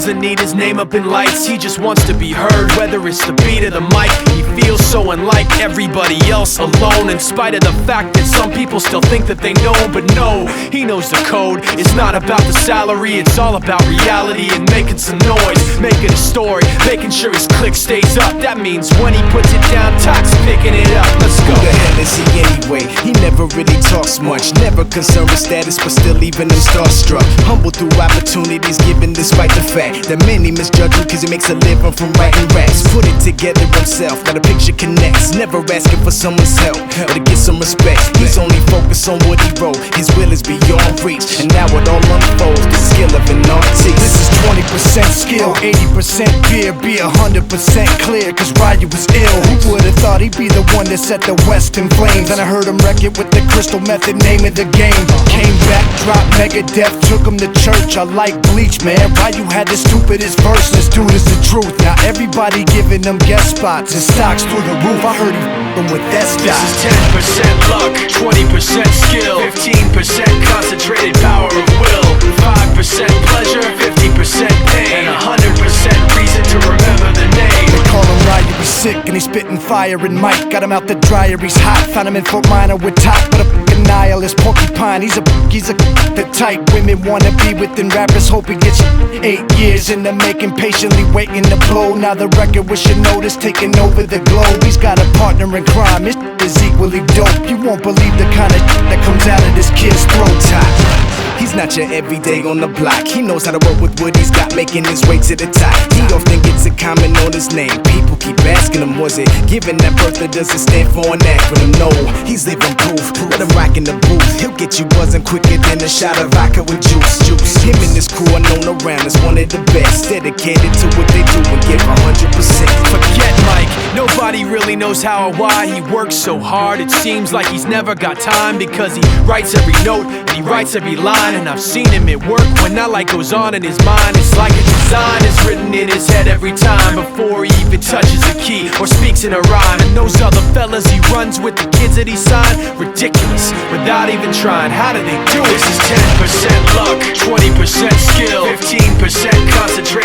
doesn't need his name up in lights, he just wants to be heard. Whether it's the beat of the mic, he feels so unlike everybody else, alone. In spite of the fact that some people still think that they know, but no, he knows the code. It's not about the salary, it's all about reality and making some noise, making a story, making sure his click stays up. That means when he puts it down, Tox picking it up. Let's go. Who the hell is he anyway? He never really talks much, never concerned with status, but still leaving him starstruck. Humble through opportunities given despite the fact that many misjudge him cause he makes a living from writing raps. Put it together himself, now the picture connects. Never asking for someone's help or to get some respect. He's only focused on what he wrote, his will is beyond reach. And now it all unfolds, the skill of an artist. This is 20% skill, 80% fear. Be 100% clear, cause Ryu was ill. Who would've thought he'd be the one that set the West in flames? And I heard him wreck it with the Crystal Method, name of the game. Came back, dropped Megadeth, took him to church. I like Bleach, man. Ryu had the stupidest verse. This dude is the truth. Now everybody giving them guest spots and stocks through the roof. I heard he f***ing with that stock. This is 10% luck, 20% skill, 15% concentrated power of will, 5% pleasure, 50% pain, and 100% reason to remember the name. They call him Ryu, he's sick and he's spitting fire. And Mike got him out the dryer, he's hot. Found him in Fort Minor with top, but a f***ing nihilist porcupine. He's the type women wanna be with, and rappers hope he gets 8 years in the making, patiently waiting to blow. Now the record with your notice taking over the globe. He's got a partner in crime, his is equally dope. You won't believe the kind of that comes out of this kid's throat. He's not your everyday on the block. He knows how to work with what he's got, making his way to the top. He often gets a comment on his name. People keep asking him, was it given that birth, or does it stand for an acronym? No, he's living proof. Let him rock in the booth. He'll get you buzzing quicker than a shot of vodka with juice. Him and his crew are known around as one of the best, dedicated to what they do and give 100%. Forget Mike, nobody really knows how or why he works so hard. It seems like he's never got time, because he writes every note and he writes every line. And I've seen him at work when that light goes on in his mind. It's like a design is written in his head every time, before he even touches a key or speaks in a rhyme. And those other fellas he runs with, the kids that he signed, ridiculous, without even trying. How do they do it? This is 10% luck, 20% skill, 15% concentration.